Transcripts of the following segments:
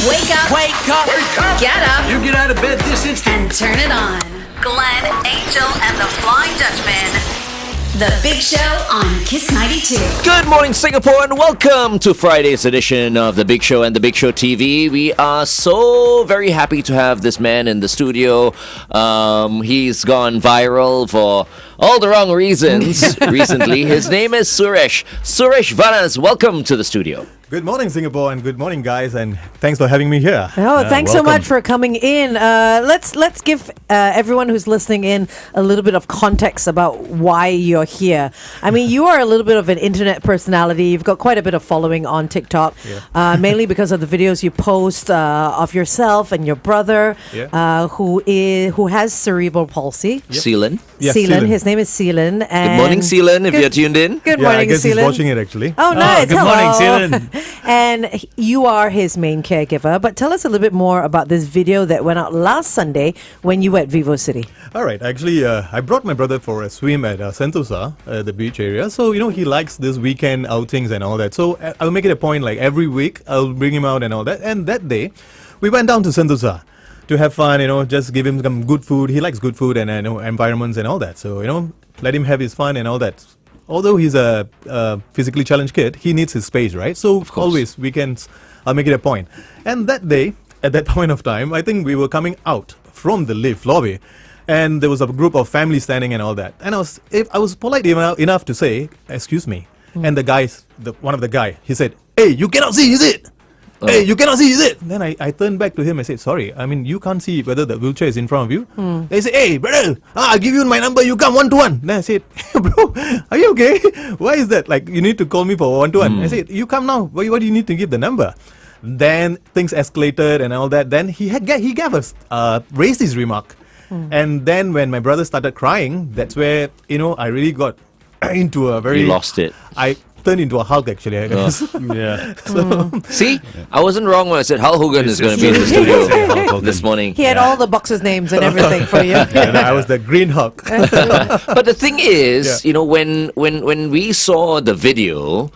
Wake up. Wake up. Wake up! Get up. You get out of bed this instant. And turn it on. Glenn, Angel, and the Flying Dutchman. The Big Show on Kiss 92. Good morning, Singapore, and welcome to Friday's edition of The Big Show and The Big Show TV. We are so very happy to have this man in the studio. He's gone viral for all the wrong reasons recently. His name is Suresh Vanaz. Welcome to the studio. Good morning, Singapore, and good morning, guys, and thanks for having me here. Oh, thanks so welcome. much for coming in. Let's give everyone who's listening in a little bit of context about why you're here. I mean, you are a little bit of an internet personality. You've got quite a bit of following on TikTok, mainly because of the videos you post of yourself and your brother, who has cerebral palsy. Seelan. Yes, Seelan. Seelan. His name is Seelan. Good morning, Seelan, if you're tuned in. Good Yeah, I morning, guess Seelan. he's watching it, actually. Oh, nice. good Hello. morning, Seelan. And you are his main caregiver. But tell us a little bit more about this video that went out last Sunday when you were at VivoCity. All right, actually, I brought my brother for a swim at Sentosa, the beach area. So, he likes this weekend outings and all that. So, I'll make it a point, like every week, I'll bring him out and all that. And that day, we went down to Sentosa to have fun, just give him some good food. He likes good food and, environments and all that. So, let him have his fun and all that. Although he's a physically challenged kid, he needs his space, right? So always, weekends, I'll make it a point. And that day, at that point of time, I think we were coming out from the lift lobby, and there was a group of families standing and all that. And I was polite enough to say, "Excuse me." And one of the guy, he said, "Hey, you cannot see, is it? Hey, you cannot see, is it?" Then I turned back to him and said, "Sorry, I mean, you can't see whether the wheelchair is in front of you." They said, "Hey, brother, I'll give you my number, you come 1-to-1. Then I said, "Bro, are you okay? Why is that? Like, you need to call me for 1-to-1. I said, "You come now. Why do you need to give the number?" Then things escalated and all that. Then he gave us raised his remark. And then when my brother started crying, that's where, I really got into a very... You lost it. I turned into a Hulk, actually, I guess. Yeah. See, I wasn't wrong when I said Hulk Hogan is going to be in the studio this morning. He had all the boxes' names and everything for you. And I was the Green Hulk. But the thing is, when we saw the video,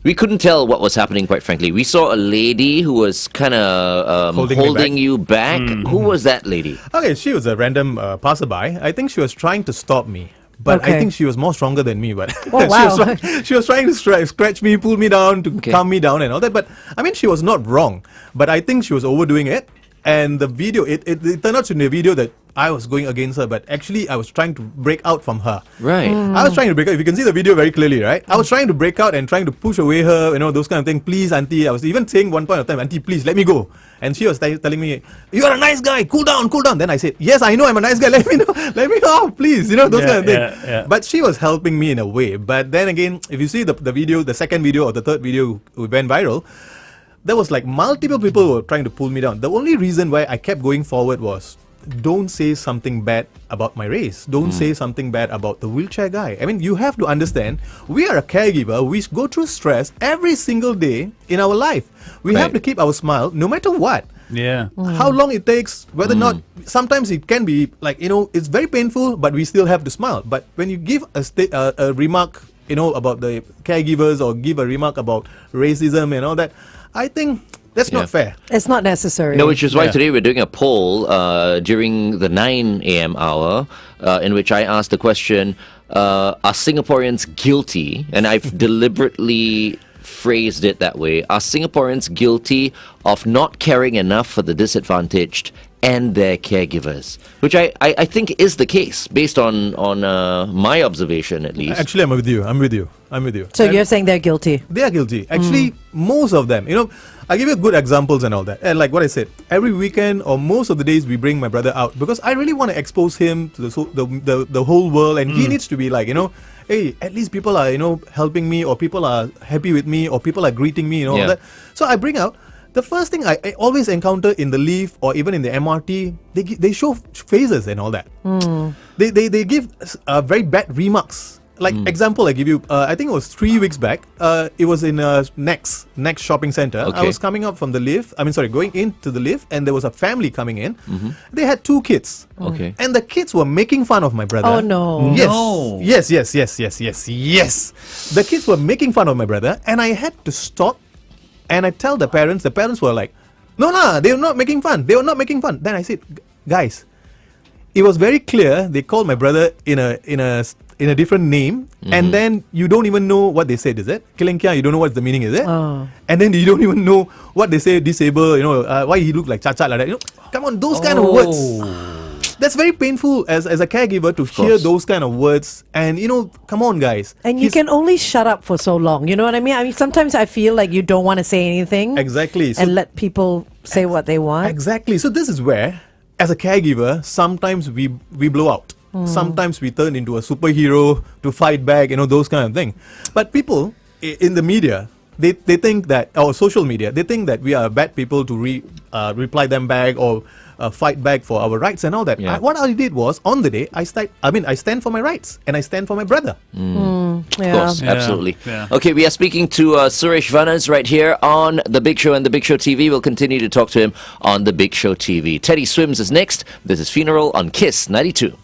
we couldn't tell what was happening, quite frankly. We saw a lady who was kind of holding you back. Who was that lady? Okay, she was a random passerby. I think she was trying to stop me. But I think she was more stronger than me. But Oh, wow. she was trying to scratch me, pull me down, to calm me down and all that. But I mean, she was not wrong. But I think she was overdoing it. And the video, it turned out to be a video that I was going against her. But actually, I was trying to break out from her. Right. I was trying to break out. If you can see the video very clearly, right? I was trying to break out and trying to push away her, those kind of things. "Please, auntie." I was even saying one point of time, "Auntie, please, let me go." And she was telling me, "You are a nice guy. Cool down, cool down." Then I said, "Yes, I know I'm a nice guy. Let me know. Let me off, please." Those kind of things. Yeah. But she was helping me in a way. But then again, if you see the video, the second video or the third video went viral, there was like multiple people who were trying to pull me down. The only reason why I kept going forward was, don't say something bad about my race. Don't say something bad about the wheelchair guy. I mean, you have to understand, we are a caregiver. We go through stress every single day in our life. We have to keep our smile no matter what. Yeah. How long it takes, whether or not, sometimes it can be like, it's very painful, but we still have to smile. But when you give a remark, about the caregivers, or give a remark about racism and all that, I think that's not fair. It's not necessary. No, which is why today we're doing a poll during the 9 a.m. hour in which I asked the question, are Singaporeans guilty? And I've deliberately phrased it that way. Are Singaporeans guilty of not caring enough for the disadvantaged and their caregivers? Which I think is the case, based on my observation, at least. Actually, I'm with you. So And you're saying they're guilty? they are guilty. Actually, most of them. I'll give you good examples and all that. And like what I said, every weekend or most of the days we bring my brother out because I really want to expose him to the whole world, and he needs to be like, hey, at least people are, helping me, or people are happy with me, or people are greeting me, all that. So I bring out. The first thing I always encounter in the lift or even in the MRT, they show faces and all that. They give very bad remarks. Like example, I give you. I think it was 3 weeks back. It was in Next shopping center. Okay. I was coming up from the lift. Going into the lift, and there was a family coming in. They had 2 kids. Okay. And the kids were making fun of my brother. Oh no! Yes. No. Yes. The kids were making fun of my brother, and I had to stop. And I tell the parents were like, No, they were not making fun. They were not making fun. Then I said, guys, it was very clear. They called my brother in a different name, and then you don't even know what they said. Is it Kilenkia? You don't know what the meaning is it? And then you don't even know what they say. Disabled. Why he look like Chacha like that? Come on, those kind of words. That's very painful as a caregiver to hear those kind of words. And come on, guys. And you can only shut up for so long. You know what I mean? I mean, sometimes I feel like you don't want to say anything. Exactly. And let people say what they want. Exactly. So this is where, as a caregiver, sometimes we blow out. Sometimes we turn into a superhero to fight back, those kind of things. But people in the media, they think that, or social media, they think that we are bad people to reply them back or fight back for our rights and all that. Yeah. What I did was, on the day, I stand for my rights and I stand for my brother. Of course, absolutely. Yeah. Okay, we are speaking to Suresh Vanaz right here on The Big Show and The Big Show TV. We'll continue to talk to him on The Big Show TV. Teddy Swims is next. This is Funeral on Kiss 92.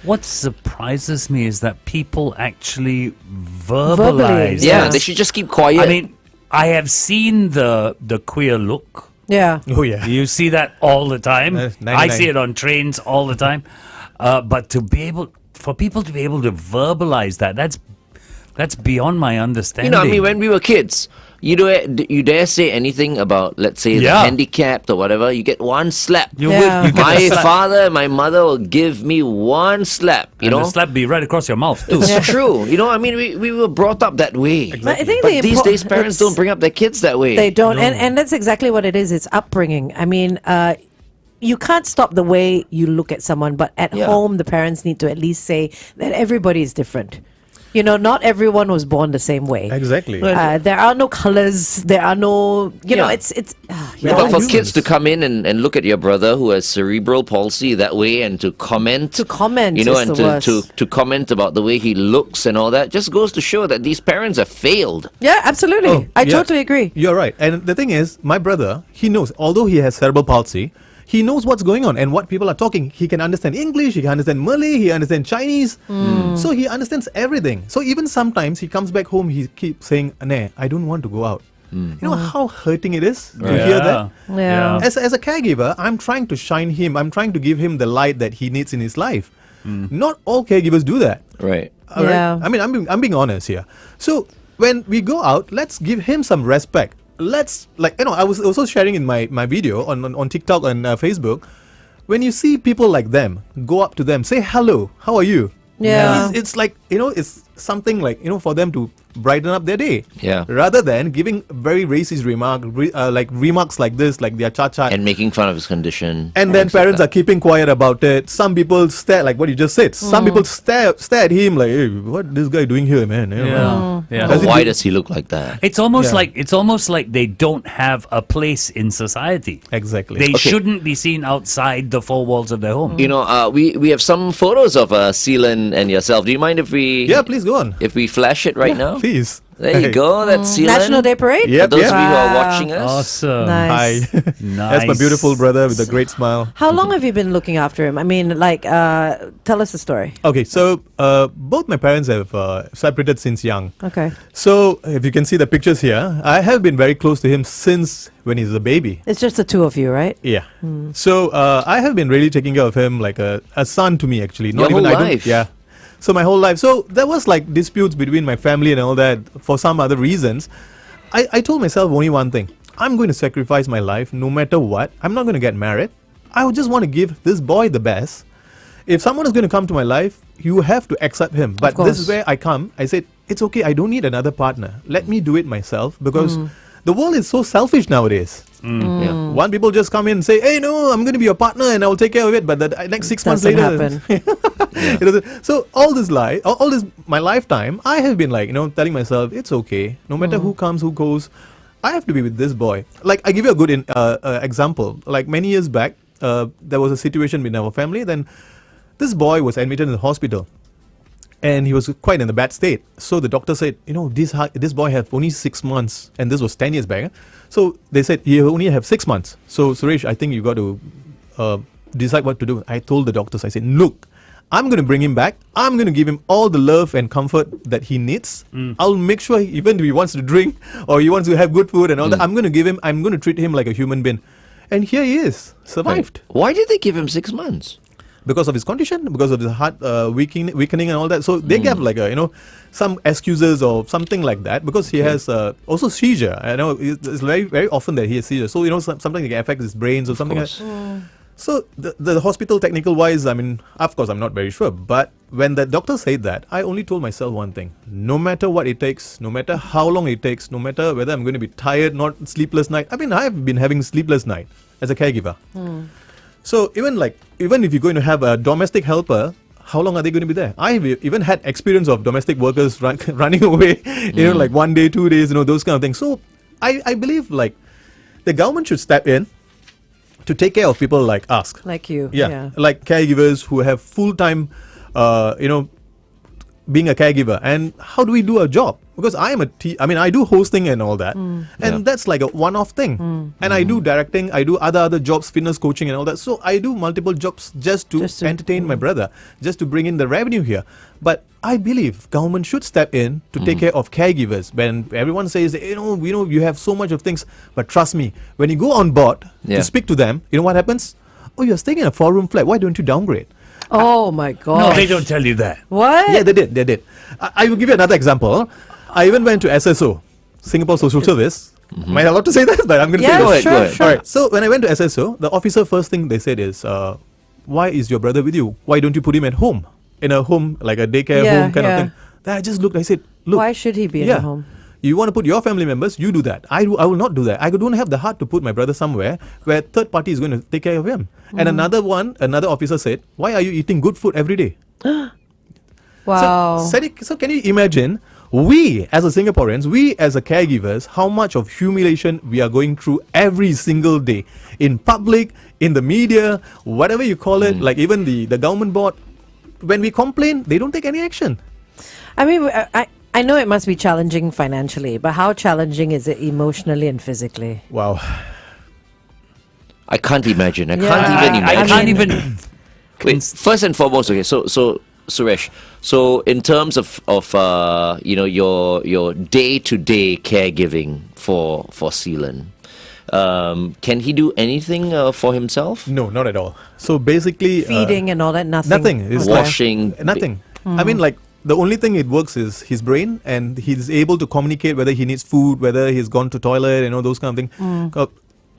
What surprises me is that people actually verbalize. Yeah, they should just keep quiet. I mean, I have seen the queer look. Yeah. Oh, yeah. You see that all the time. 99. I see it on trains all the time. But for people to be able to verbalize that's beyond my understanding. I mean, when we were kids, you dare say anything about, let's say, the handicapped or whatever, you get one slap. You get My a slap. father, my mother will give me one slap, And the slap be right across your mouth too. It's true. I mean, we were brought up that way. But I think But these days, parents don't bring up their kids that way. They don't. And that's exactly what it is. It's upbringing. I mean, you can't stop the way you look at someone, but at home, the parents need to at least say that everybody is different. Not everyone was born the same way. Exactly. There are no colors. There are no, it's. But for kids to come in and look at your brother who has cerebral palsy that way and to comment. And to comment about the way he looks and all that just goes to show that these parents have failed. Yeah, absolutely. I totally agree. You're right. And the thing is, my brother, he knows, although he has cerebral palsy, he knows what's going on and what people are talking. He can understand English, he can understand Malay, he understands Chinese. So he understands everything. So even sometimes he comes back home, he keeps saying, "Nah, I don't want to go out." You know how hurting it is to hear that? Yeah. As a caregiver, I'm trying to shine him. I'm trying to give him the light that he needs in his life. Not all caregivers do that. Right. All right? I mean, I'm being honest here. So when we go out, let's give him some respect. Let's, I was also sharing in my video on TikTok and Facebook. When you see people like them, go up to them, say hello, how are you? Yeah. It's like, it's something like, for them to brighten up their day. Yeah. Rather than giving very racist remarks like this, like they're cha-cha. And making fun of his condition. And then parents are keeping quiet about it. Some people stare, like what you just said. Some people stare at him like, "Hey, what this guy doing here, man?" Why does he look like that? It's almost like they don't have a place in society. Exactly. They shouldn't be seen outside the four walls of their home. We have some photos of Seelan and yourself. Do you mind if we? Yeah, please go on. If we flash it right now. Please. There you go. That's Seelan. National Day Parade? Yep, For those yep. of you who are watching us. Awesome. Nice. Hi. That's my beautiful brother with a great smile. How long have you been looking after him? I mean, tell us the story. Okay, so both my parents have separated since young. Okay. So if you can see the pictures here, I have been very close to him since when he's a baby. It's just the two of you, right? Yeah. So I have been really taking care of him like a son to me, actually. Your whole life. Yeah. So my whole life. So there was disputes between my family and all that for some other reasons. I told myself only one thing. I'm going to sacrifice my life no matter what. I'm not going to get married. I would just want to give this boy the best. If someone is going to come to my life, you have to accept him. But this is where I come. I said, it's okay. I don't need another partner. Let me do it myself because the world is so selfish nowadays. Yeah. One people just come in and say, "Hey, no, I'm going to be your partner and I will take care of it." But the next 6 months later, happen. So all this my lifetime, I have been telling myself, it's okay. No matter who comes, who goes, I have to be with this boy. Like I give you a good example. Like many years back, there was a situation in our family. Then this boy was admitted in the hospital. And he was quite in a bad state. So the doctor said, this boy has only 6 months. And this was 10 years back. So they said, you only have 6 months. So Suresh, I think you got to decide what to do. I told the doctors, I said, look, I'm going to bring him back. I'm going to give him all the love and comfort that he needs. I'll make sure even if he wants to drink or he wants to have good food and all that, I'm going to treat him like a human being. And here he is, survived. Why did they give him 6 months? Because of his condition, because of his heart weakening and all that. So they gave like some excuses or something like that, because he has also seizure. I know it's very, very often that he has seizure. So sometimes it can affect his brains or something like that. So the hospital technical wise, I mean, of course, I'm not very sure. But when the doctor said that, I only told myself one thing: no matter what it takes, no matter how long it takes, no matter whether I'm going to be tired, not sleepless night. I mean, I've been having sleepless night as a caregiver. So even if you're going to have a domestic helper, how long are they going to be there? I've even had experience of domestic workers running away, like 1 day, 2 days, those kind of things. So I believe like the government should step in to take care of people like us. Like you. Yeah. Like caregivers who have full-time, being a caregiver. And how do we do our job? Because I do hosting and all that. And that's like a one-off thing. And I do directing, I do other jobs, fitness coaching and all that. So I do multiple jobs just to entertain my brother, just to bring in the revenue here. But I believe government should step in to take care of caregivers. When everyone says, you have so much of things, but trust me, when you go on board to speak to them, you know what happens? Oh, you're staying in a 4-room flat. Why don't you downgrade? Oh my God. No, they don't tell you that. What? Yeah, they did. I will give you another example. I even went to SSO, Singapore Social Service. Am I allowed to say that? But I'm going to say Go that. ahead. Sure. All right. So when I went to SSO, the officer first thing they said is, why is your brother with you? Why don't you put him at home? In a home, like a daycare home kind of thing. Then I just looked, I said, look. Why should he be in a home? You want to put your family members, you do that. I will not do that. I don't have the heart to put my brother somewhere where third party is going to take care of him. And another officer said, why are you eating good food every day? Wow. So can you imagine, we as a Singaporeans, we as a caregivers, how much of humiliation we are going through every single day in public, in the media, whatever you call it, like even the government board. When we complain, they don't take any action. I mean, I know it must be challenging financially, but how challenging is it emotionally and physically? Wow. I can't imagine. I I can't even. Wait, first and foremost, okay. So Suresh. So in terms of your day-to-day caregiving for Seelan, can he do anything for himself? No, not at all. So basically, Feeding and all that, nothing. nothing. It's Washing, nothing. I mean, like, the only thing it works is his brain, and he's able to communicate whether he needs food, whether he's gone to toilet, those kind of things.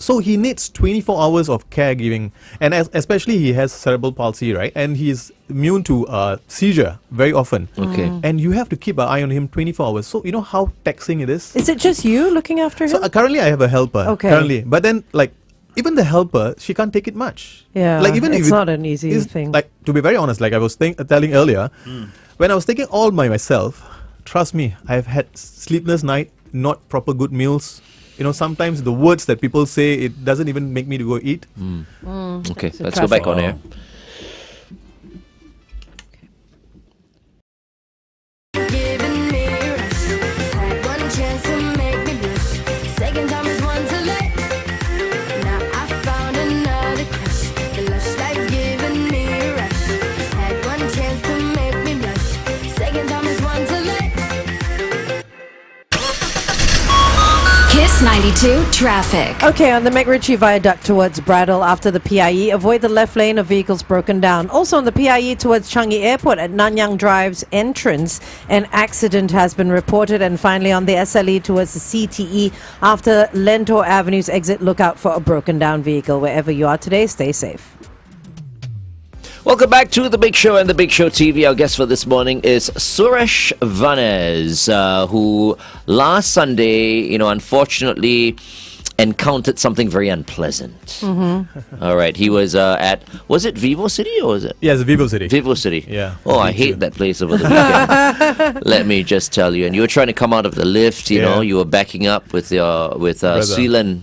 So he needs 24 hours of caregiving, and especially he has cerebral palsy, right? And he's immune to seizure very often. Okay. And you have to keep an eye on him 24 hours. So you know how taxing it is? Is it just you looking after him? So currently I have a helper. Okay. Currently. But then, like, even the helper, she can't take it much. Yeah, like even it's if not an easy thing. Like, to be very honest, like I was telling earlier, when I was taking all by myself, trust me, I've had sleepless night, not proper good meals. Sometimes the words that people say, it doesn't even make me to go eat. Okay, let's go back on air. Kiss 92 traffic. Okay, on the McRitchie Viaduct towards Bradle after the PIE, avoid the left lane of vehicles broken down. Also on the PIE towards Changi Airport at Nanyang Drive's entrance, an accident has been reported. And finally on the SLE towards the CTE after Lentor Avenue's exit, look out for a broken down vehicle. Wherever you are today, stay safe. Welcome back to The Big Show and The Big Show TV. Our guest for this morning is Suresh Vanaz, who last Sunday, unfortunately encountered something very unpleasant. All right, he was was it VivoCity or was it? Yes, VivoCity. VivoCity. Yeah. Oh, I hate that place over the weekend. Let me just tell you. And you were trying to come out of the lift, you were backing up with Seelan,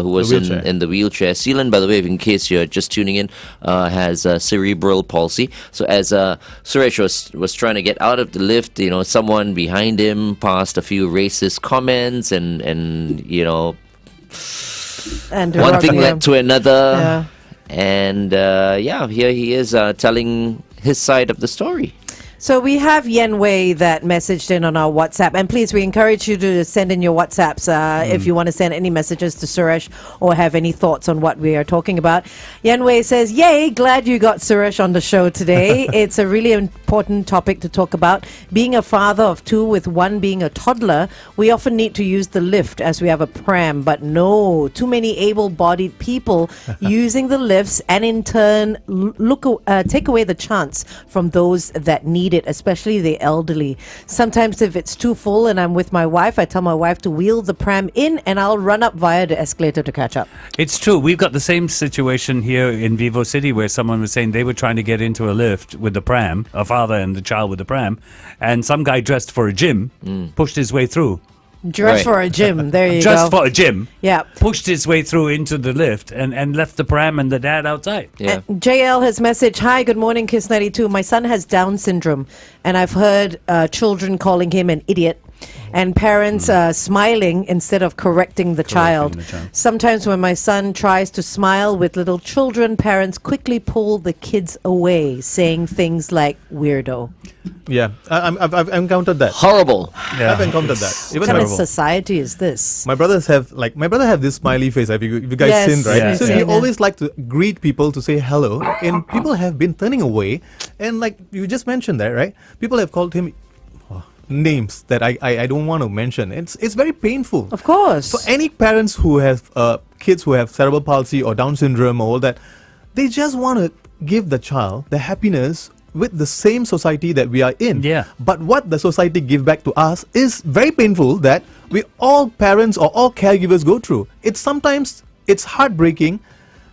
who was in the wheelchair. Seelan, by the way, in case you're just tuning in, has cerebral palsy. So as Suresh was trying to get out of the lift, someone behind him passed a few racist comments and one thing led to another. And here he is telling his side of the story. So we have Yen Wei that messaged in on our WhatsApp. And please, we encourage you to send in your WhatsApps if you want to send any messages to Suresh or have any thoughts on what we are talking about. Yen Wei says, yay, glad you got Suresh on the show today. It's a really important topic to talk about. Being a father of two with one being a toddler, we often need to use the lift as we have a pram. But no, too many able-bodied people using the lifts and in turn take away the chance from those that need it, especially the elderly. Sometimes if it's too full and I'm with my wife, I tell my wife to wheel the pram in and I'll run up via the escalator to catch up. It's true. We've got the same situation here in VivoCity where someone was saying they were trying to get into a lift with the pram, a father and the child with the pram, and some guy dressed for a gym pushed his way through. Dress for a gym. There you Just go. for a gym. Yeah. Pushed his way through into the lift and left the pram and the dad outside. Yeah. JL has messaged, hi, good morning, Kiss 92. My son has Down syndrome, and I've heard children calling him an idiot. And parents smiling instead of correcting the child. Sometimes when my son tries to smile with little children, parents quickly pull the kids away, saying things like weirdo. Yeah, I've encountered that. Horrible. Yeah. I've encountered that. What kind of society is this? My brothers have this smiley face. Have you guys Yes, seen, right? yeah, So yeah. he always like to greet people to say hello, and people have been turning away. And like you just mentioned that, right? People have called him names that I don't want to mention. It's very painful. Of course. For any parents who have kids who have cerebral palsy or Down syndrome or all that, they just want to give the child the happiness with the same society that we are in. Yeah. But what the society give back to us is very painful that we all parents or all caregivers go through. Sometimes it's heartbreaking.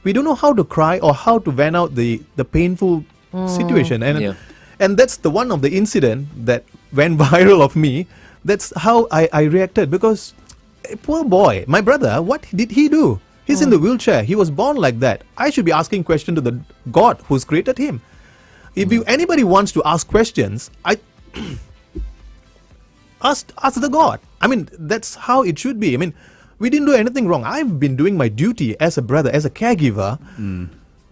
We don't know how to cry or how to vent out the painful situation. And that's the one of the incident that went viral of me. That's how I reacted, because poor boy, my brother, what did he do? He's in the wheelchair. He was born like that. I should be asking question to the God who's created him. If anybody wants to ask questions, ask the God. I mean, that's how it should be. I mean, we didn't do anything wrong. I've been doing my duty as a brother, as a caregiver,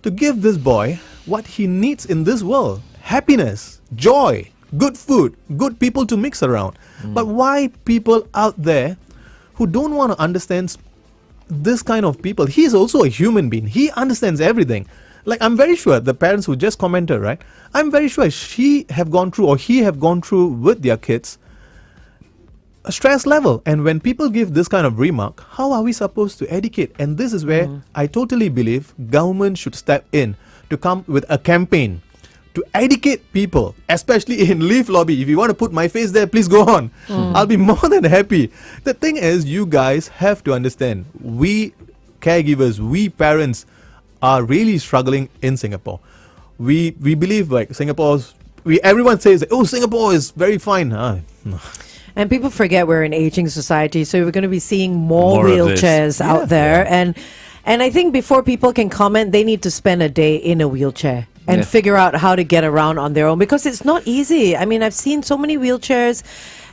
to give this boy what he needs in this world. Happiness, joy, good food, good people to mix around. But why people out there who don't want to understand this kind of people? He's also a human being. He understands everything. Like, I'm very sure the parents who just commented, right? I'm very sure he have gone through with their kids a stress level. And when people give this kind of remark, how are we supposed to educate? And this is where I totally believe government should step in to come with a campaign to educate people, especially in Leaf Lobby. If you want to put my face there, please go on. I'll be more than happy. The thing is, you guys have to understand, we caregivers, we parents are really struggling in Singapore. We believe like everyone says, oh, Singapore is very fine. And people forget we're an aging society, so we're going to be seeing more More of this. wheelchairs out there. And I think before people can comment, they need to spend a day in a wheelchair and figure out how to get around on their own, because it's not easy. I mean, I've seen so many wheelchairs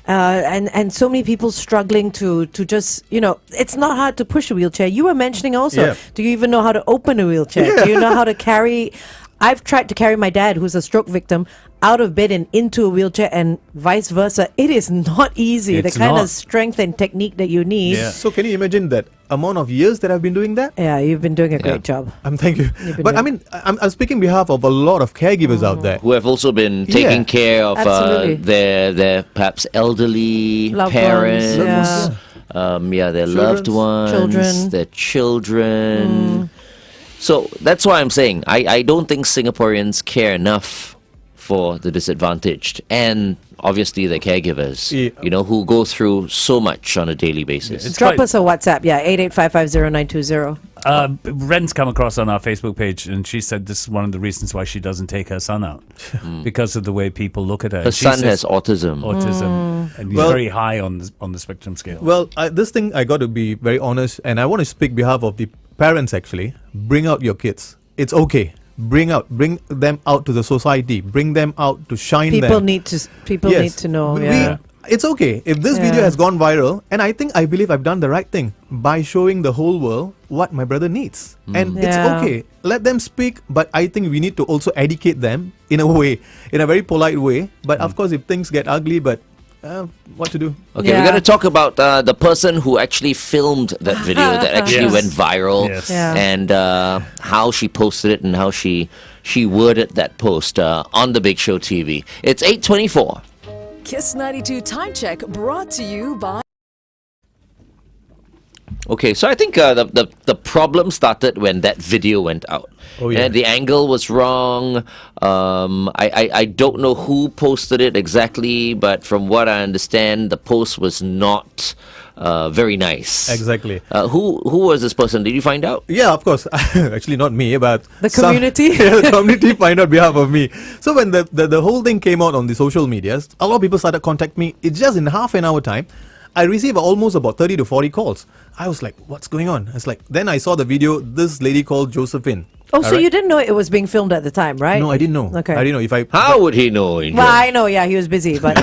and so many people struggling to just, it's not hard to push a wheelchair. You were mentioning also, do you even know how to open a wheelchair? Do you know how to carry? I've tried to carry my dad, who's a stroke victim, out of bed and into a wheelchair and vice versa. It is not easy. It's the kind not. of strength and technique that you need. Yeah. So can you imagine that amount of years that I've been doing that? Yeah, you've been doing a great job. Thank you. been But doing- I mean, I'm speaking behalf of a lot of caregivers out there. Who have also been taking care of Absolutely. their perhaps elderly Loved parents, ones, their loved ones, Children. their children. So that's why I'm saying I don't think Singaporeans care enough for the disadvantaged and obviously the caregivers, who go through so much on a daily basis. It's Drop quite- us a WhatsApp, 88550920. Ren's come across on our Facebook page, and she said this is one of the reasons why she doesn't take her son out because of the way people look at her. Her She son says has autism. and he's Well- very high on the spectrum scale. Well, this thing I got to be very honest, and I want to speak behalf of the parents. Actually, bring out your kids. It's okay. Bring them out to the society. Bring them out to shine People them. need to Yes. know. We- Yeah. it's okay if this video has gone viral, and I believe I've done the right thing by showing the whole world what my brother needs, and it's okay. Let them speak, but I think we need to also educate them in a way, in a very polite way. But of course, if things get ugly, but what to do? Okay, we're going to talk about the person who actually filmed that video that actually went viral, and how she posted it and how she worded that post on the Big Show TV. It's 8:24. Kiss 92 Time Check brought to you by... Okay, so I think the problem started when that video went out. Oh, yeah. And the angle was wrong. I don't know who posted it exactly, but from what I understand, the post was not very nice. Exactly. Who was this person? Did you find out? Yeah, of course. Actually, not me, but The community? The community find out behalf of me. So when the whole thing came out on the social medias, a lot of people started contacting me. It's just in half an hour time, I received almost about 30 to 40 calls. I was like, what's going on? It's like, then I saw the video, this lady called Josephine. Oh, so you didn't know it was being filmed at the time, right? No, I didn't know. Okay. I didn't know if I... How would he know? Angel? Well, I know, he was busy, but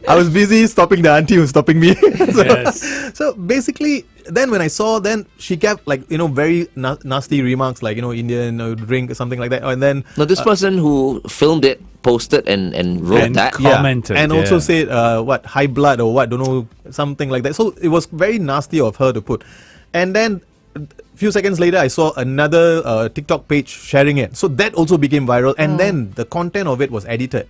I was busy stopping the auntie who's stopping me. Yes. So basically, then when I saw, then she kept very nasty remarks like, Indian drink or something like that. And then... No, this person who filmed it, posted and wrote And that. commented, and also said, high blood or what, don't know, something like that. So it was very nasty of her to put. And then... few seconds later, I saw another TikTok page sharing it. So that also became viral. And then the content of it was edited.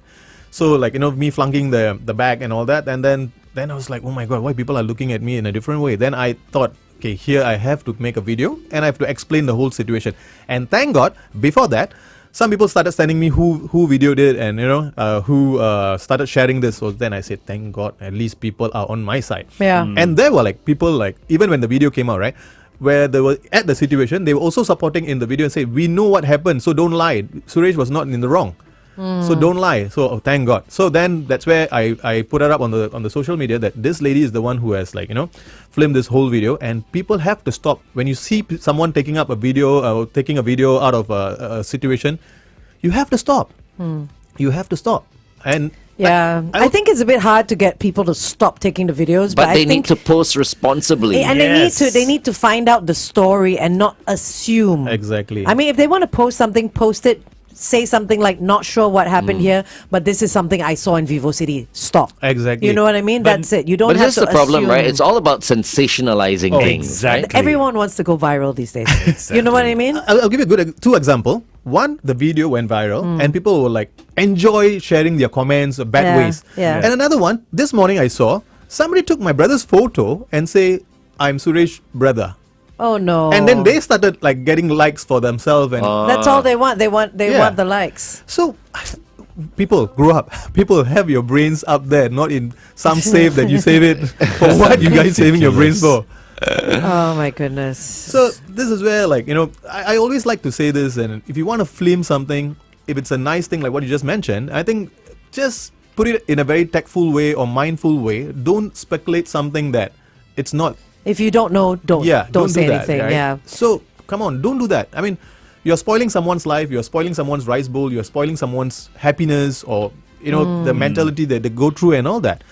So me flunking the bag and all that. And then I was like, oh my God, why people are looking at me in a different way? Then I thought, okay, here I have to make a video and I have to explain the whole situation. And thank God, before that, some people started sending me who videoed it and, who started sharing this. So then I said, thank God, at least people are on my side. Yeah. And there were people even when the video came out, right? Where they were at the situation, they were also supporting in the video and say, we know what happened, so don't lie. Suresh was not in the wrong. So don't lie. So thank God. So then that's where I put it up on the social media that this lady is the one who has filmed this whole video, and people have to stop. When you see someone taking up a video or taking a video out of a situation, you have to stop. You have to stop. And yeah, I think it's a bit hard to get people to stop taking the videos, But I they think need to post responsibly. and they need to find out the story and not assume. Exactly. I mean, if they want to post something, post it. Say something like, not sure what happened here, but this is something I saw in VivoCity. Stop. Exactly. You know what I mean? That's it. You don't But have here's to the problem, assume. right? It's all about sensationalizing things. exactly. Right? Everyone wants to go viral these days. You know what I mean? I'll give you two example. One, the video went viral and people were enjoy sharing their comments bad ways. Yeah. And another one, this morning I saw somebody took my brother's photo and say, I'm Suresh brother. Oh no. And then they started getting likes for themselves and That's all they want. They want the likes. so people grow up. People have your brains up there, not in some safe that you save it for what you guys saving your brains for. Oh my goodness. So this is where I always like to say this, and if you want to film something, if it's a nice thing like what you just mentioned, I think just put it in a very tactful way or mindful way. Don't speculate something that it's not. If you don't know, don't say do anything. that, right? Yeah. So come on, don't do that. I mean, you're spoiling someone's life, you're spoiling someone's rice bowl, you're spoiling someone's happiness, or the mentality that they go through and all that.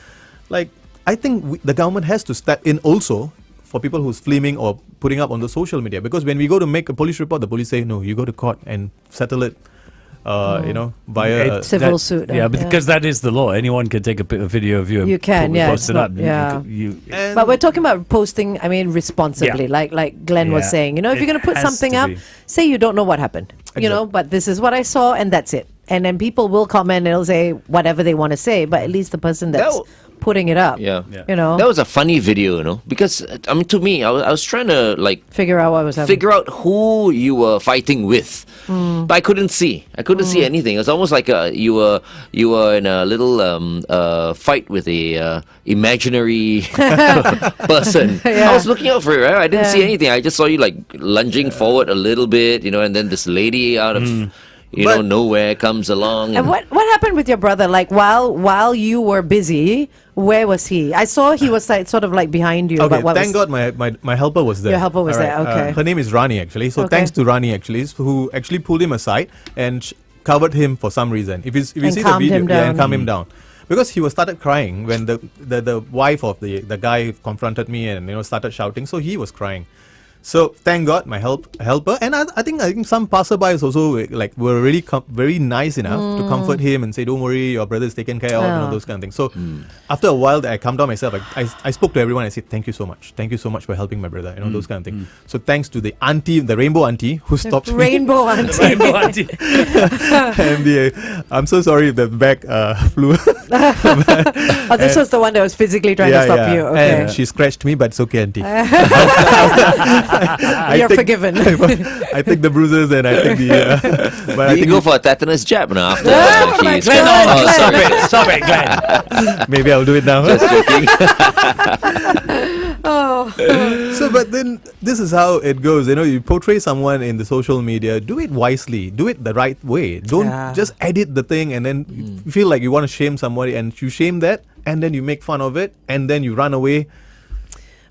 I think the government has to step in also for people who's filming or putting up on the social media, because when we go to make a police report, the police say no, you go to court and settle it. Via Civil suit. Yeah, but because that is the law. Anyone can take a video of you. And You can, yeah, post it's it up. not- yeah. And But we're talking about posting, responsibly, Yeah. like Glenn was Yeah. saying. If you're going to put It has something to up, be. say you don't know what happened, but this is what I saw and that's it. And then people will comment and they'll say whatever they want to say, but at least the person that's That putting it up, Yeah. Oh. That was a funny video, because to me, I was trying to figure out what was happening. figure out who you were fighting with, but I couldn't see. I couldn't see anything. It was almost like you were in a little fight with a imaginary person. Yeah. I was looking out for it. Right? I didn't see Yeah. anything. I just saw you lunging forward a little bit, and then this lady out of But- nowhere comes along. And what happened with your brother? While you were busy, where was he? I saw he was sort of behind you. Okay, but what thank was, God my helper was there. Your helper was there, okay. Her name is Rani actually. So Okay. thanks to Rani actually, who actually pulled him aside and covered him for some reason. If you And see the calmed video, him yeah, down. and calm him down. because he was started crying when the wife of the guy confronted me and started shouting. So he was crying. So thank God, my helper, and I think some passerbys also were really very nice enough to comfort him and say, "Don't worry, your brother is taken care of," those kind of things. So after a while, I calmed down myself. I spoke to everyone. I said, "Thank you so much for helping my brother," those kind of things. So thanks to the auntie, the rainbow auntie, who stopped me. Rainbow auntie. Rainbow auntie. And I'm so sorry if the bag flew. Oh, this was the one that was physically trying to stop you. Okay. And she scratched me, but it's okay, auntie. You're forgiven. I take the bruises and I take the. But I You think go for a tetanus jab now after my he's Glenn, God. oh, stop it, Glenn. maybe I'll do it now. just joking. So, but then this is how it goes. You portray someone in the social media. Do it wisely. Do it the right way. Don't just edit the thing and then you feel like you want to shame somebody and you shame that and then you make fun of it and then you run away.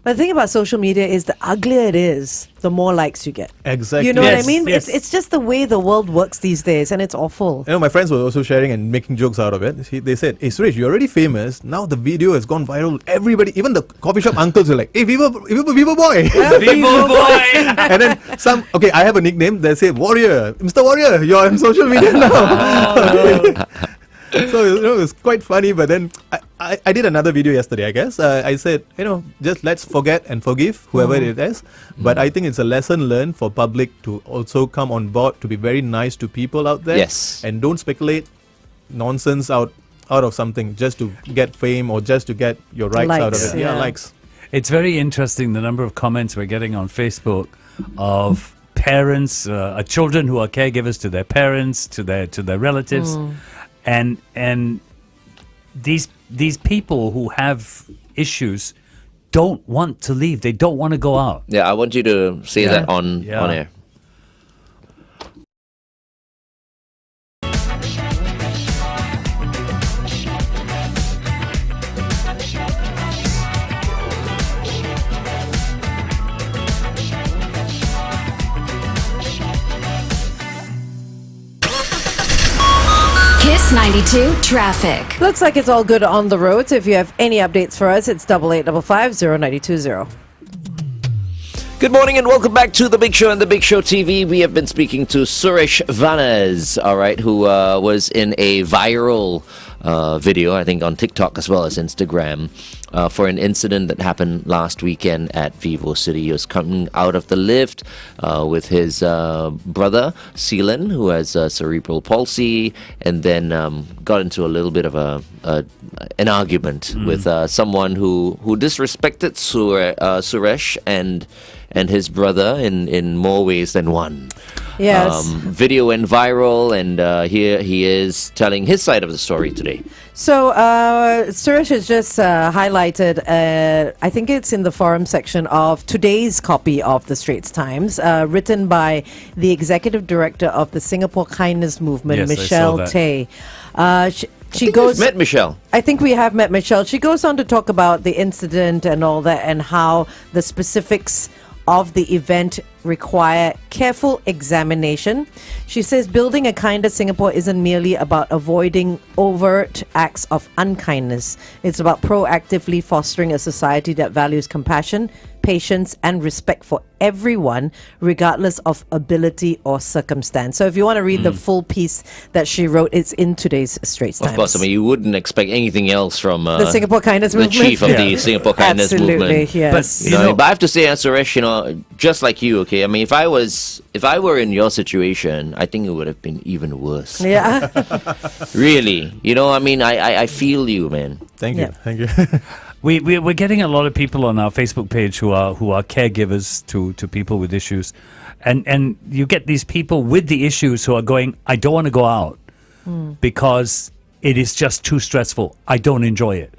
But the thing about social media is the uglier it is, the more likes you get. Exactly. You know what I Yes, mean? yes. It's just the way the world works these days, and it's awful. My friends were also sharing and making jokes out of it. They said, "Hey, Suresh, you're already famous. Now the video has gone viral. Everybody, even the coffee shop uncles, are like, hey, Vivo boy." Vivo boy. And then I have a nickname. They say, Warrior, Mr. Warrior, you're on social media now. So it's quite funny. But then I did another video yesterday, I guess. I said, just let's forget and forgive whoever it is. But I think it's a lesson learned for public to also come on board, to be very nice to people out there. Yes. And don't speculate nonsense out of something just to get fame or just to get your rights out of Likes, it. yeah. Likes. It's very interesting the number of comments we're getting on Facebook of parents, children who are caregivers to their parents, to their relatives, and these people who have issues don't want to leave. They don't want to go out. Yeah, I want you to say that on air. Kiss 92 traffic. Looks like it's all good on the roads. If you have any updates for us, it's 8855 Good morning and welcome back to The Big Show and The Big Show TV. We have been speaking to Suresh Vanaz, all right, who was in a viral video, I think on TikTok as well as Instagram, for an incident that happened last weekend at VivoCity. He was coming out of the lift with his brother, Seelan, who has cerebral palsy, and then got into a little bit of an argument with someone who disrespected Suresh and his brother in more ways than one. Yes. Video went viral, and here he is telling his side of the story today. So, Suresh has just highlighted, I think it's in the forum section of today's copy of the Straits Times, written by the executive director of the Singapore Kindness Movement, Yes, I saw Michelle that. Tay. She We've goes. met Michelle. I think we have met Michelle. She goes on to talk about the incident and all that, and how the specifics of the event require careful examination. She says building a kinder Singapore isn't merely about avoiding overt acts of unkindness. It's about proactively fostering a society that values compassion, patience, and respect for everyone, regardless of ability or circumstance. So if you want to read the full piece that she wrote, it's in today's Straits Times. Of course, I mean, you wouldn't expect anything else from the Singapore Kindness the Movement. chief of the Singapore Kindness Absolutely, Movement. yes. But I have to say, Suresh, just like you, okay. I mean, if I were in your situation, I think it would have been even worse. Yeah. Really, I mean, I feel you, man. Thank you. Yeah. Thank you. We're getting a lot of people on our Facebook page who are caregivers to people with issues, and you get these people with the issues who are going, I don't want to go out because it is just too stressful. I don't enjoy it.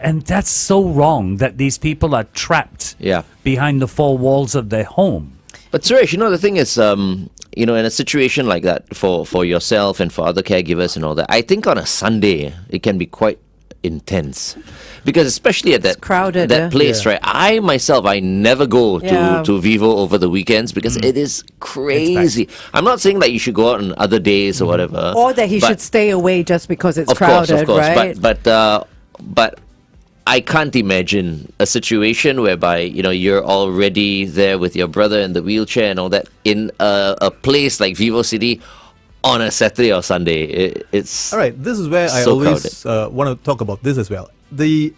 And that's so wrong that these people are trapped behind the four walls of their home. But Suresh, the thing is, in a situation like that for yourself and for other caregivers and all that, I think on a Sunday it can be quite intense, because especially at that crowded, that yeah. place, right? I myself, I never go Yeah. to Vivo over the weekends because it is crazy. I'm not saying that you should go out on other days or whatever, Or that he but- should stay away just because it's of course, crowded, of course, right? but I can't imagine a situation whereby you're already there with your brother in the wheelchair and all that in a place like VivoCity on a Saturday or Sunday. It's All right, this is where I so always want to talk about this as well. The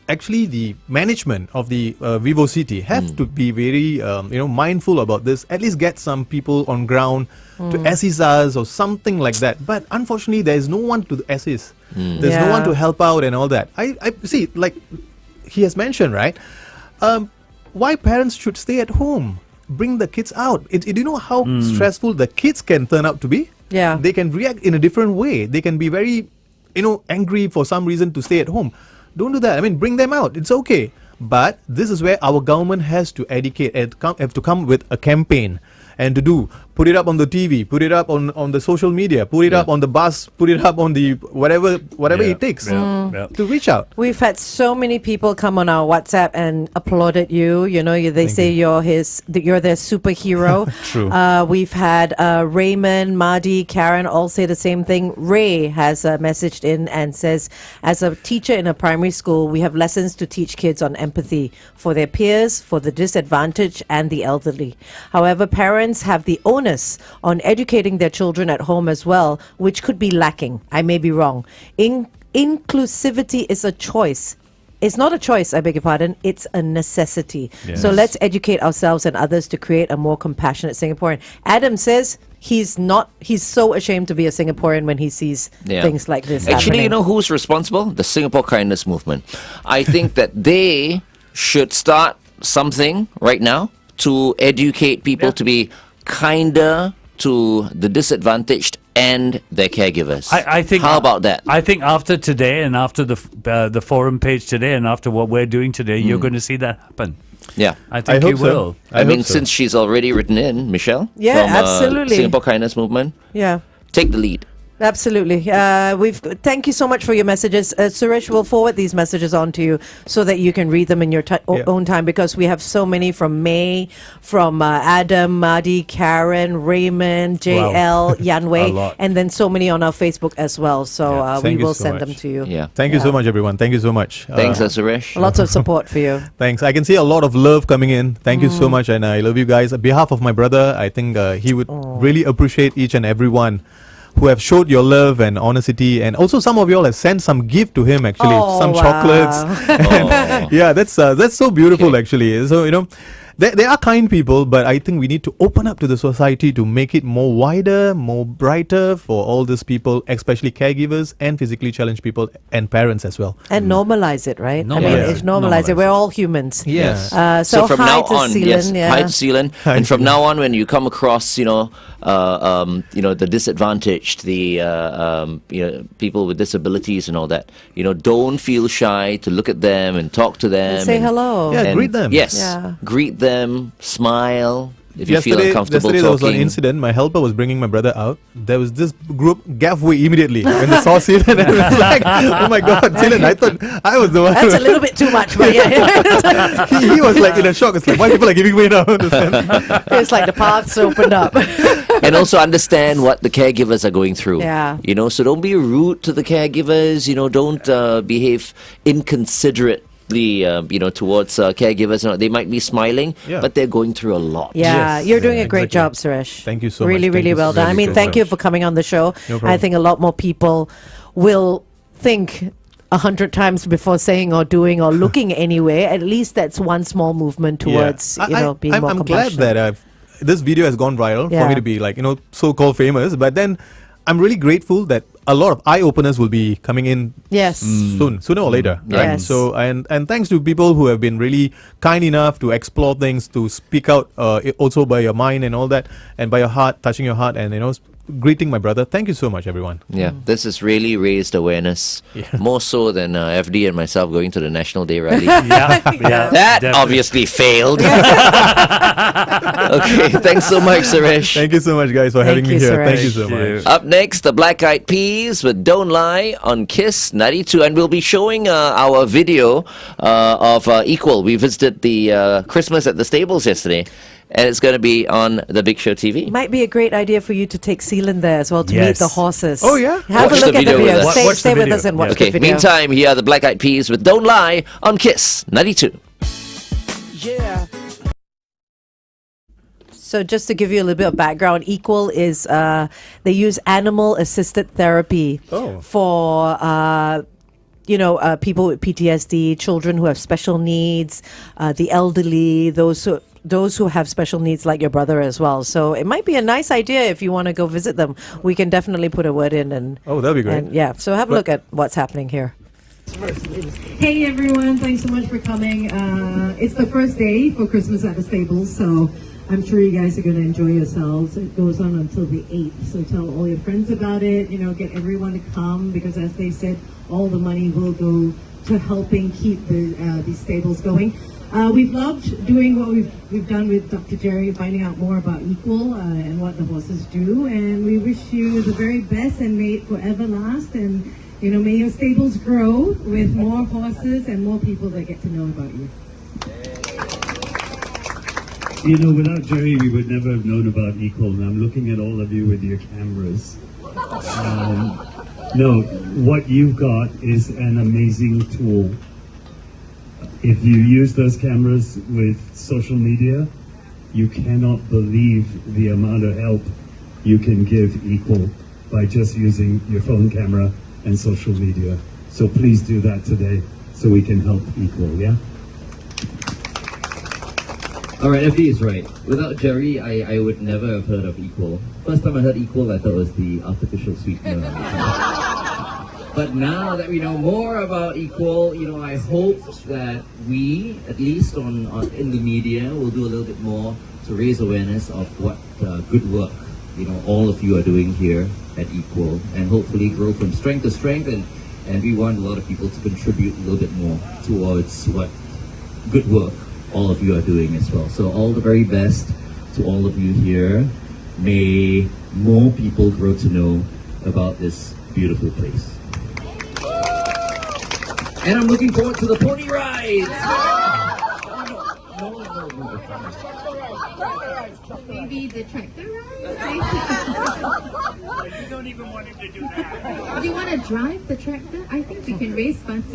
management of the VivoCity have to be very mindful about this. At least get some people on ground to assist us or something like that. But unfortunately, there is no one to assist. There's no Yeah. one to help out and all that. I see, like he has mentioned, right? Why parents should stay at home? Bring the kids out. Do you know how stressful the kids can turn out to be? Yeah. They can react in a different way. They can be very, angry for some reason to stay at home. Don't do that. I mean, bring them out. It's okay. But this is where our government has to educate and have to come with a campaign and to put it up on the TV, put it up on the social media, put it up on the bus, put it up on the whatever it takes Yeah. to reach out. We've had so many people come on our WhatsApp and applauded you. They say you're their superhero. True. We've had Raymond, Mardi, Karen all say the same thing. Ray has messaged in and says, as a teacher in a primary school, we have lessons to teach kids on empathy for their peers, for the disadvantaged and the elderly. However, parents have the onus on educating their children at home as well, which could be lacking. I may be wrong. Inclusivity is a choice. It's not a choice, I beg your pardon. It's a necessity. Yes. So let's educate ourselves and others to create a more compassionate Singaporean. Adam says he's so ashamed to be a Singaporean when he sees things like this Actually, happening. who's responsible? The Singapore Kindness Movement. I think that they should start something right now to educate people to be kinder to the disadvantaged and their caregivers. I think. How about that? I think after today and after the forum page today and after what we're doing today, you're going to see that happen. Yeah. I think I you hope so. will. I mean, hope so. since she's already written in, Michelle, Yeah, from absolutely. Singapore Kindness Movement, Yeah. take the lead. Absolutely. Thank you so much for your messages. Suresh will forward these messages on to you so that you can read them in your own time, because we have so many from May, from Adam, Madi, Karen, Raymond, JL, A Yanwei, lot. and then so many on our Facebook as well. So we Thank you will so send them much. to you. Yeah. Thank you so much, everyone. Thank you so much. Thanks, Suresh. Lots of support for you. Thanks. I can see a lot of love coming in. Thank you so much, and I love you guys. On behalf of my brother, I think he would really appreciate each and every one who have showed your love and honesty, and also some of you all have sent some gift to him. Actually, Oh, some wow. chocolates. Oh. Yeah, that's so beautiful. Actually, so they are kind people, but I think we need to open up to the society to make it more wider, more brighter for all these people, especially caregivers and physically challenged people and parents as well. And normalize it, right? I mean, Normalize it's it. normalize it. Normalize We're it. all humans. Yes. So from hi now to on, Seelan, yes, yeah. hi to Seelan. Hi, And from Seelan. now on, when you come across, the disadvantaged, the people with disabilities and all that, don't feel shy to look at them and talk to them. Say hello. Yeah, greet them. Yes, Yeah. greet them, smile. If you feel uncomfortable yesterday there was an talking. incident. My helper was bringing my brother out. There was this group gave way immediately when they saw Seelan. And I was like, "Oh my God, Seelan!" I thought I was the one. That's a little bit too much, but yeah. he was like in a shock. It's like, why people are giving way now? It's like the paths opened up. And also understand what the caregivers are going through. Yeah. So don't be rude to the caregivers. Don't behave inconsiderately. Towards caregivers. They might be smiling, Yeah. but they're going through a lot. Yeah, Yes. you're doing Yeah, a great exactly. job, Suresh. Thank you so really, much. really Thank you well so done. I really mean, so thank you much. for coming on the show. No problem. I think a lot more people will think 100 times before saying or doing or looking anyway. At least that's one small movement towards being more I'm glad compassionate. that this video has gone viral for Yeah. me to be so-called famous. But then I'm really grateful that a lot of eye openers will be coming in Yes. sooner or later. Right? Yes. So and thanks to people who have been really kind enough to explore things, to speak out also by your mind and all that, and by your heart, touching your heart, and greeting my brother. Thank you so much, everyone. Yeah, this has really raised awareness, more so than FD and myself going to the National Day rally. Yeah, That definitely. obviously failed. Okay, thanks so much, Suresh. Thank you so much, guys, for having me you, here. Suresh. Thank you so Thank you. much. Up next, the Black Eyed Peas with Don't Lie on Kiss 92. And we'll be showing our video of Equal. We visited the Christmas at the Stables yesterday. And it's going to be on the Big Show TV. Might be a great idea for you to take Seelan there as well to meet Yes. the horses. Oh, yeah? Have Watch a look the at the video with video. us. Stay, Watch the stay with video. us and watch Okay, the video. meantime, here are the Black Eyed Peas with Don't Lie on Kiss 92. So just to give you a little bit of background, Equal is they use animal-assisted therapy for people with PTSD, children who have special needs, the elderly, those who have special needs like your brother as well. So it might be a nice idea if you want to go visit them. We can definitely put a word in and That'd be great. and yeah. So have a look at what's happening here. Hey everyone, thanks so much for coming. It's the first day for Christmas at the Stables, so I'm sure you guys are going to enjoy yourselves. It goes on until the 8th, so tell all your friends about it, get everyone to come, because as they said, all the money will go to helping keep these stables going. We've loved doing what we've done with Dr. Jerry, finding out more about Equal and what the horses do, and we wish you the very best and may it forever last, and may your stables grow with more horses and more people that get to know about you. Without Jerry, we would never have known about Equal, and I'm looking at all of you with your cameras. No, what you've got is an amazing tool. If you use those cameras with social media, you cannot believe the amount of help you can give Equal by just using your phone camera and social media. So please do that today so we can help Equal, yeah? Alright, FD is right. Without Jerry, I would never have heard of Equal. First time I heard Equal, I thought it was the artificial sweetener. But now that we know more about Equal, I hope that we, at least in the media, will do a little bit more to raise awareness of what good work, all of you are doing here at Equal, and hopefully grow from strength to strength, and we want a lot of people to contribute a little bit more towards what good work all of you are doing as well. So all the very best to all of you here. May more people grow to know about this beautiful place. And I'm looking forward to the pony rides! Maybe the tractor ride? You don't even want him to do that. Do you want to drive the tractor? I think we can raise funds.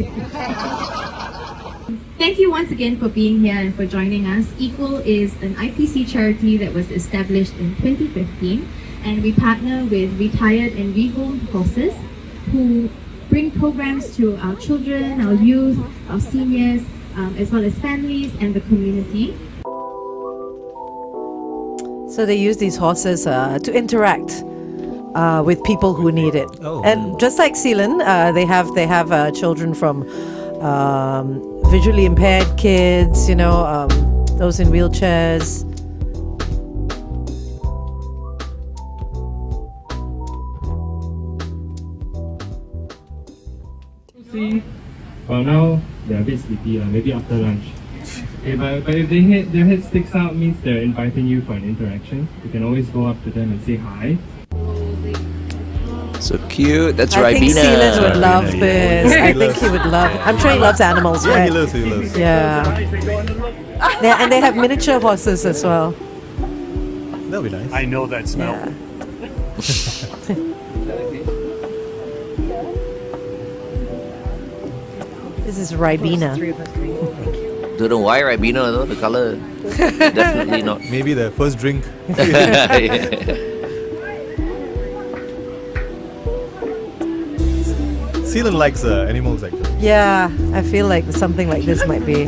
Thank you once again for being here and for joining us. Equal is an IPC charity that was established in 2015, and we partner with retired and rehomed horses who bring programs to our children, our youth, our seniors, as well as families and the community. So they use these horses to interact with people who need it. And just like Sealand, they have children from visually impaired kids, those in wheelchairs. See, well now they're a bit sleepy, maybe after lunch. Okay, but if their head sticks out, means they're inviting you for an interaction. You can always go up to them and say hi. So cute. That's I think Ribena. Sealand would love this. I think he would love it. I'm sure he loves animals, Yeah, right? he loves. Yeah. And they have miniature horses as well. That'll be nice. I know that smell. Yeah. This is Ribena. Don't know why Ribena though. The color, definitely not. Maybe the first drink. Sealand likes animals actually. Yeah, I feel like something like this might be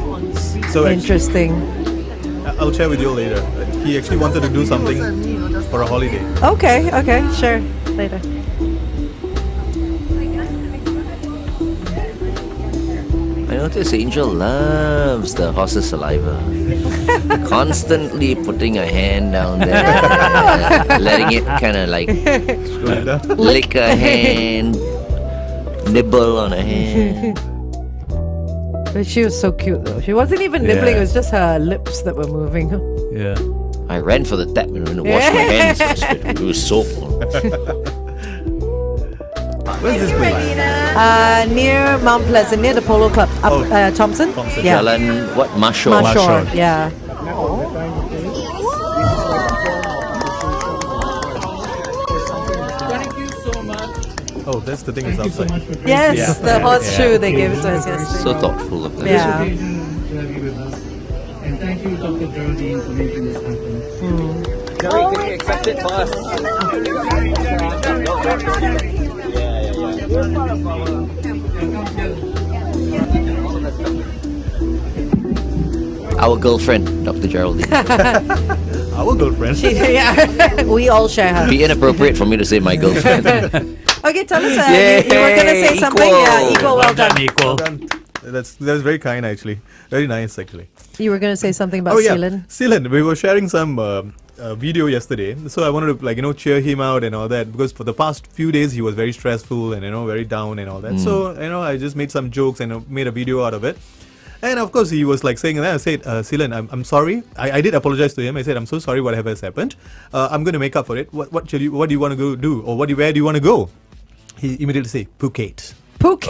So interesting. I'll share with you later. He actually wanted to do something for a holiday. Okay, sure. Later. I know notice Angel loves the horse's saliva. Constantly putting a hand down there, letting it kind of like lick a hand, nibble on a hand. But she was so cute though. She wasn't even nibbling, it was just her lips that were moving. Yeah. I ran for the tap and washed my hands. It was soap. Where's this place? Near Mount Pleasant, near the Polo Club. Up Thompson? Yeah. Jalan what? Mashor. Mashor, yeah. Oh, that's the thing is outside. Yes, the horseshoe they gave it to us yesterday. So thoughtful of them. Yeah. And thank you, Dr. Geraldine, for making this happen. Jerry, can you accept it for us? Our girlfriend, Dr. Geraldine. Our girlfriend. Yeah, we all share her. Be inappropriate for me to say my girlfriend. Okay, tell us. You were going to say something? Equal. Yeah, equal, well done. Equal. That's very kind actually. Very nice actually. You were going to say something about Seelan? Seelan. We were sharing some video yesterday, so I wanted to cheer him out and all that, because for the past few days he was very stressful and very down and all that. So I just made some jokes and made a video out of it. And of course he was like saying that. I said, Seelan, I'm sorry. I did apologize to him. I said, I'm so sorry whatever has happened. I'm going to make up for it. What do you want to go do, or where do you want to go? He immediately said Phuket. Phuket!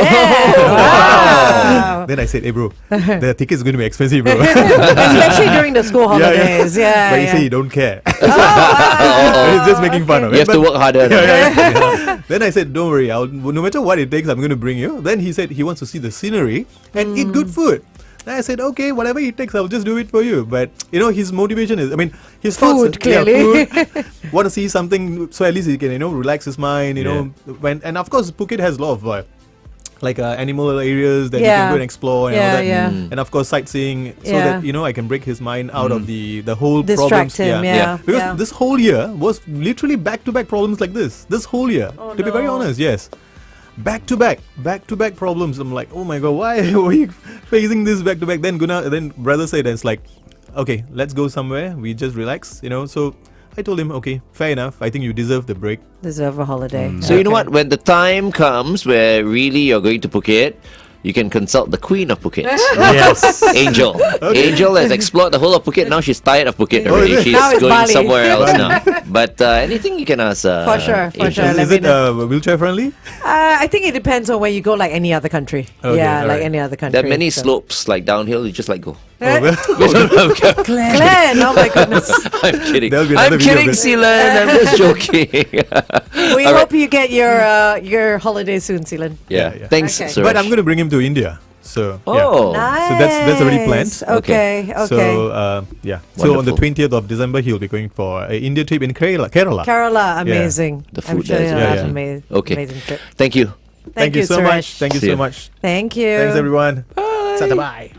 Wow. Then I said, hey bro, the ticket is going to be expensive, bro. Especially during the school holidays. Yeah. But you say you don't care. He's just making fun of it. You have to work harder. Then I said, don't worry, no matter what it takes, I'm going to bring you. Then he said he wants to see the scenery and eat good food. Then I said, okay, whatever it takes, I'll just do it for you. But, his motivation is, his food, thoughts... clearly. Food, want to see something, so at least he can, relax his mind, and of course, Phuket has a lot of... animal areas that you can go and explore and all that. And of course sightseeing, so that I can break his mind out of the whole distract problems. Him, Because this whole year was literally back-to-back problems like this. This whole year, to be very honest, yes. Back-to-back problems. I'm like, oh my god, why are we facing this back-to-back? Then brother said, it's like, okay, let's go somewhere. We just relax, So I told him, okay, fair enough. I think you deserve the break. Deserve a holiday. So you know what? When the time comes where really you're going to Phuket, you can consult the Queen of Phuket. Yes. Angel. Okay. Angel has explored the whole of Phuket. Now she's tired of Phuket already. She's going Bali. somewhere else now. But anything you can ask. For sure. Is it wheelchair friendly? I think it depends on where you go, like any other country. Okay, any other country. There are many slopes like downhill. You just go. Glenn, oh my goodness. I'm kidding. I'm kidding, Seelan. I'm just joking. We hope you get your holiday soon, Seelan. Yeah. Thanks, Okay. Suresh. But I'm going to bring him to India. So Nice. So that's already planned. Okay. So So on the Wonderful. 20th of December he'll be going for an India trip in Kerala. Kerala, amazing. The I'm food sure there is you'll have amazing. an Okay. amazing trip. Thank you. Thank you so Suresh. much. Thank you See so you. much. Thank you. Thanks everyone. Bye.